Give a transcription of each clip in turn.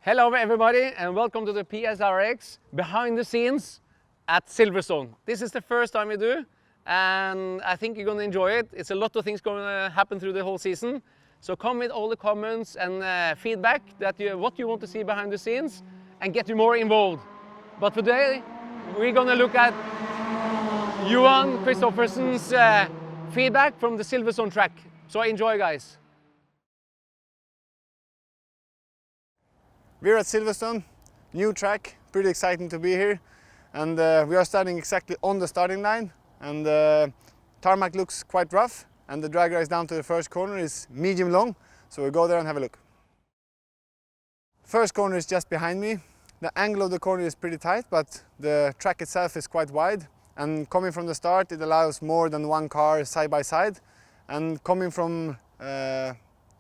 Hello everybody and welcome to the PSRX behind the scenes at Silverstone. This is the first time we do and I think you're going to enjoy it. It's a lot of things going to happen through the whole season. So come with all the comments and feedback that what you want to see behind the scenes and get you more involved. But today we're going to look at Johan Kristoffersen's feedback from the Silverstone track. So enjoy guys. We're at Silverstone, new track, pretty exciting to be here, and we are starting exactly on the starting line, and tarmac looks quite rough and the drag race down to the first corner is medium long, so we'll go there and have a look. First corner is just behind me. The angle of the corner is pretty tight, but the track itself is quite wide, and coming from the start it allows more than one car side by side, and coming from the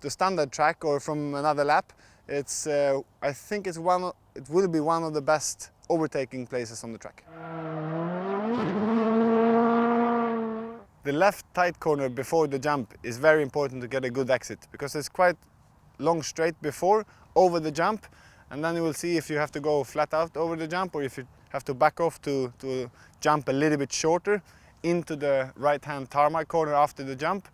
standard track or from another lap, it's, I think it will be one of the best overtaking places on the track. The left tight corner before the jump is very important to get a good exit because it's quite long straight before, over the jump, and then you will see if you have to go flat out over the jump or if you have to back off to jump a little bit shorter into the right hand tarmac corner after the jump.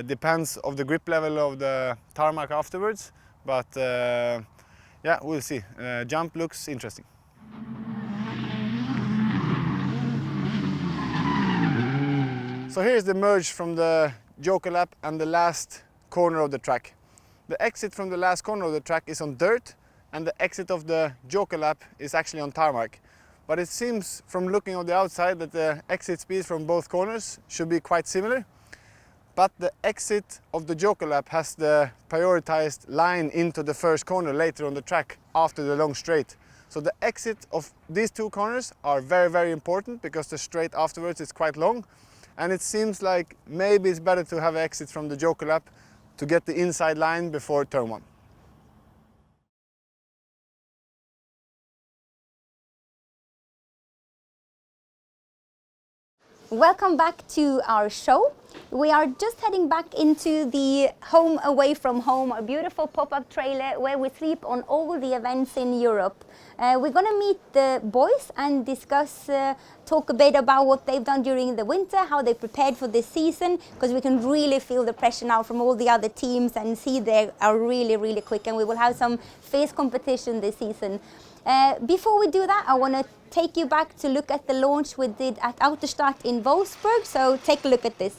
Depends of the grip level of the tarmac afterwards. But yeah, we'll see. Jump looks interesting. So here's the merge from the Joker lap and the last corner of the track. The exit from the last corner of the track is on dirt and the exit of the Joker lap is actually on tarmac. But it seems from looking on the outside that the exit speeds from both corners should be quite similar. But the exit of the Joker lap has the prioritized line into the first corner later on the track after the long straight. So the exit of these two corners are very, very important because the straight afterwards is quite long. And it seems like maybe it's better to have an exit from the Joker lap to get the inside line before turn one. Welcome back to our show. We are just heading back into the home away from home, a beautiful pop-up trailer where we sleep on all the events in Europe. We're going to meet the boys and discuss, talk a bit about what they've done during the winter, how they prepared for this season, because we can really feel the pressure now from all the other teams and see they are really, really quick, and we will have some fierce competition this season. Before we do that, I want to take you back to look at the launch we did at Autostart in Wolfsburg, so take a look at this.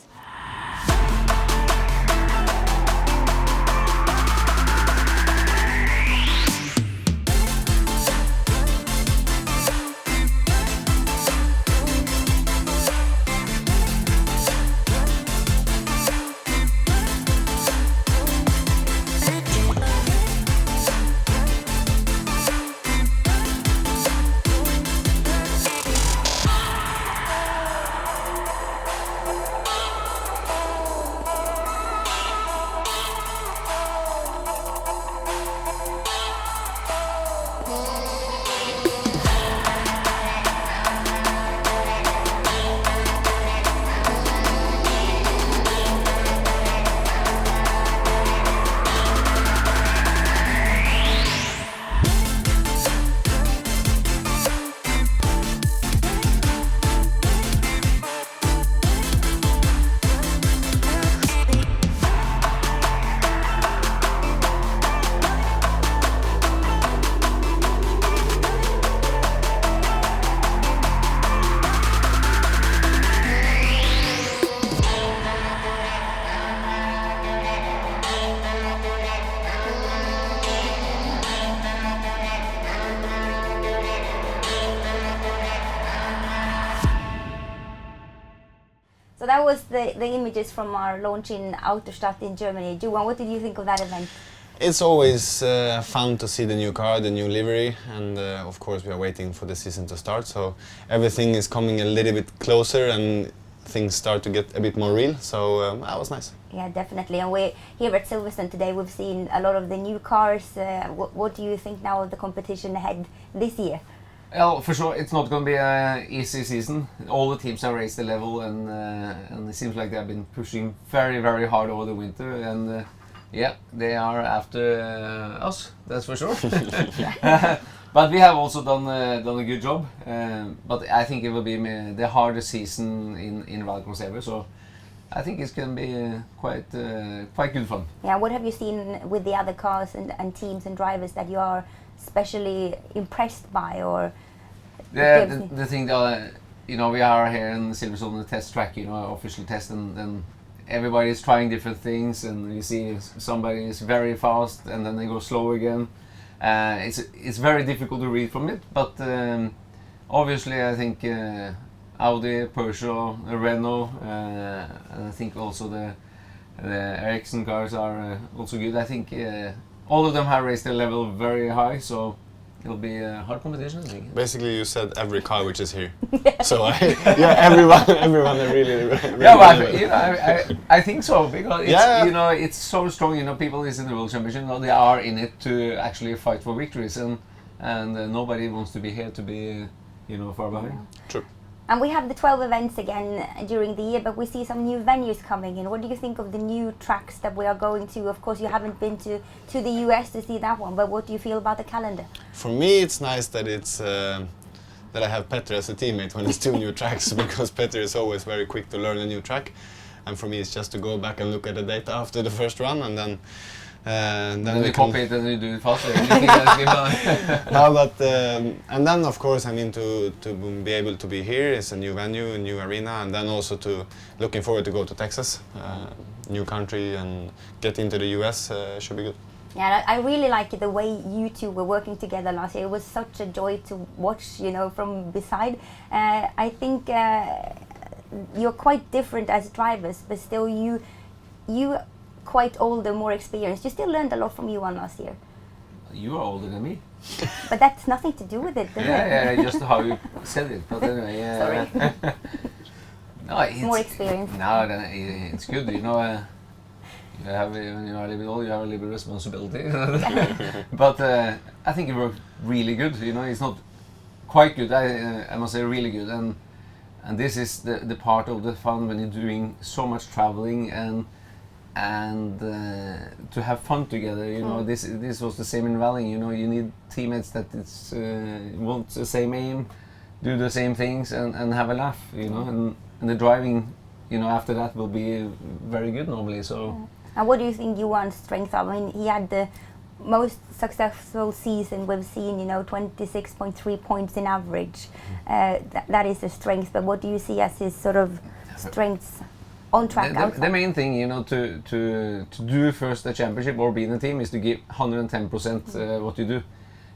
So that was the images from our launch in Autostadt in Germany. Johan, what did you think of that event? It's always fun to see the new car, the new livery, and of course we are waiting for the season to start, so everything is coming a little bit closer and things start to get a bit more real, so that was nice. Yeah, definitely. And we're here at Silverstone today. We've seen a lot of the new cars. What do you think now of the competition ahead this year? Well, for sure, it's not going to be an easy season. All the teams have raised the level, and it seems like they've been pushing very, very hard over the winter. And Yeah, they are after us, that's for sure. But we have also done a good job. But I think it will be the hardest season in rallycross ever. So I think it's going to be quite good fun. Yeah, what have you seen with the other cars and teams and drivers that you are especially impressed by, or? Yeah, the thing that we are here in Silverstone, the test track, official test, and everybody is trying different things, and you see somebody is very fast and then they go slow again. It's very difficult to read from it, but obviously I think Audi, Peugeot, Renault, and I think also the Ericsson cars are also good. I think all of them have raised their level very high, so it'll be a hard competition, I think. Basically, you said every car which is here. So everyone are really Yeah, but I think so, because it's it's so strong. People is in the World Championship. They are in it to actually fight for victories, and nobody wants to be here to be far behind. True. And we have the 12 events again during the year, but we see some new venues coming in. What do you think of the new tracks that we are going to? Of course, you haven't been to the US to see that one, but what do you feel about the calendar? For me, it's nice that it's that I have Petter as a teammate when it's 2 new tracks, because Petter is always very quick to learn a new track, and for me, it's just to go back and look at the data after the first run, and then we copy it and we do it faster. No, but and then of course to be able to be here is a new venue, a new arena, and then also looking forward to go to Texas, new country, and get into the US should be good. Yeah, I really like the way you two were working together last year. It was such a joy to watch, from beside. I think you're quite different as drivers, but still you quite older, more experienced. You still learned a lot from Johan last year. You are older than me. But that's nothing to do with it, does it? Yeah, just how you said it. But anyway, Sorry. No, it's more experience. No, then it's good. You have when you are a little bit old, you have a little bit of responsibility. But I think it worked really good. It's not quite good. I must say really good. And this is the part of the fun when you're doing so much traveling and to have fun together. This was the same in rallying. You need teammates that want the same aim, do the same things, and have a laugh. And the driving, after that will be very good normally. So. And what do you think Johan's strengths are? I mean, he had the most successful season we've seen. 26.3 points in average. That is a strength. But what do you see as his sort of strengths? On track, the main thing, to do first a championship or be in a team is to give 110% what you do.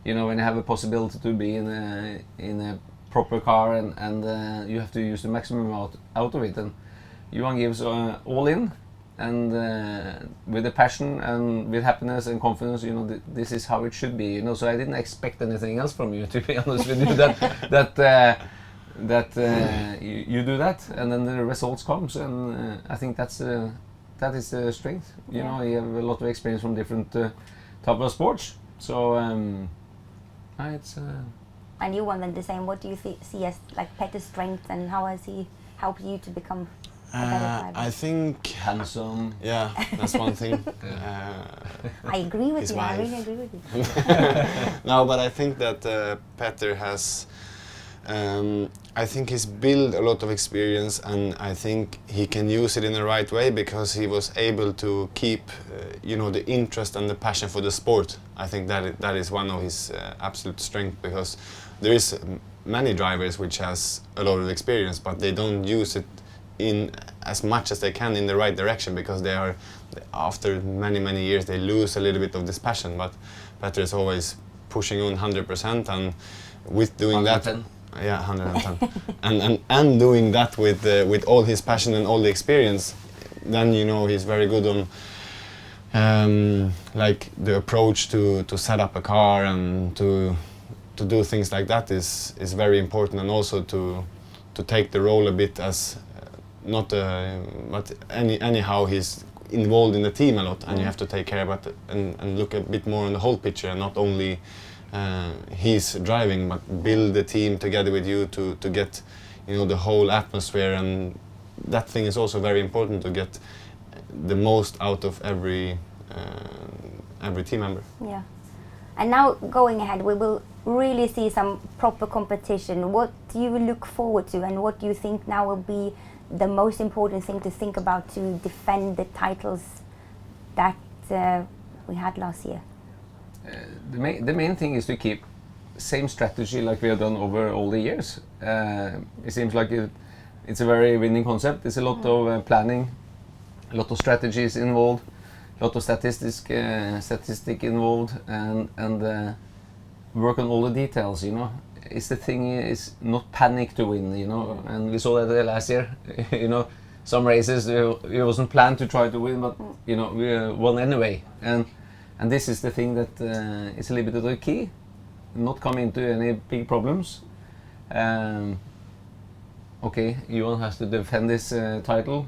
When you have a possibility to be in a proper car and you have to use the maximum out of it. And Johan gives all in, and with the passion and with happiness and confidence, this is how it should be. So I didn't expect anything else from you, to be honest with you. That you do that, and then the results comes, and I think that is the strength. You have a lot of experience from different type of sports, so it's. And you want them the same. What do you see as like Petter's strength, and how has he helped you to become a better driver? I think handsome. Yeah, that's one thing. I agree with his you. wife. I really agree with you. No, but I think that Petter has. I think he's built a lot of experience, and I think he can use it in the right way, because he was able to keep, the interest and the passion for the sport. I think that is one of his absolute strengths, because there is many drivers which has a lot of experience, but they don't use it in as much as they can in the right direction, because they are, after many years, they lose a little bit of this passion. But Petter is always pushing on 100%, and with doing 110. that. Yeah, 110. and doing that with all his passion and all the experience, then he's very good on like the approach to set up a car, and to do things like that is very important, and also to take the role a bit as but anyhow he's involved in the team a lot, and you have to take care about it and look a bit more on the whole picture, and not only he's driving, but build the team together with you to get the whole atmosphere, and that thing is also very important, to get the most out of every every team member. Yeah. And now going ahead, we will really see some proper competition. What do you look forward to, and what do you think now will be the most important thing to think about to defend the titles that we had last year? The main thing is to keep same strategy like we have done over all the years. It seems like it's a very winning concept. There's a lot of planning, a lot of strategies involved, a lot of statistic involved, and work on all the details. You know, it's the thing is not panic to win. You know, and we saw that last year. You know, some races it wasn't planned to try to win, but you know we won anyway. And this is the thing that is a little bit of the key, not come into any big problems. Okay, Johan has to defend this title.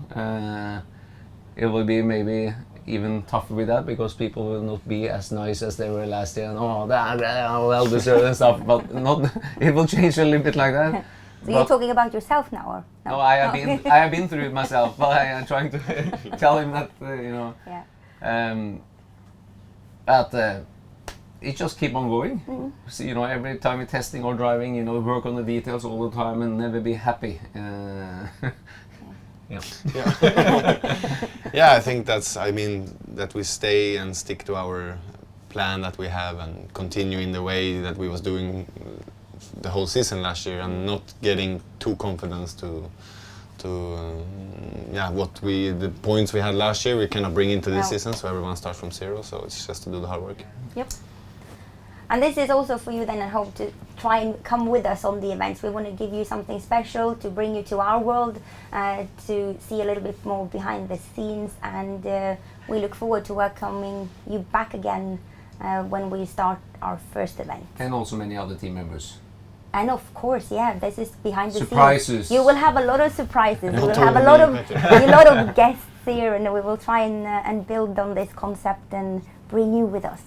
It will be maybe even tougher with that because people will not be as nice as they were last year and well deserved and stuff. But not, it will change a little bit like that. So you're talking about yourself now, or no? I have been through it myself, but I am trying to tell him that you know. Yeah. But it just keep on going. So, you know, every time we're testing or driving, you know, work on the details all the time and never be happy. Yeah. Yeah, I think I mean, that we stay and stick to our plan that we have and continue in the way that we was doing the whole season last year and not getting too confident to the points we had last year we cannot bring into this season, so everyone starts from zero, so it's just to do the hard work. Yep. And this is also for you then at home to try and come with us on the events. We want to give you something special to bring you to our world, to see a little bit more behind the scenes, and we look forward to welcoming you back again when we start our first event. And also many other team members. And of course, yeah, this is behind the surprises. Scenes. You will have a lot of surprises. We will have a lot of guests here, and we will try and build on this concept and bring you with us.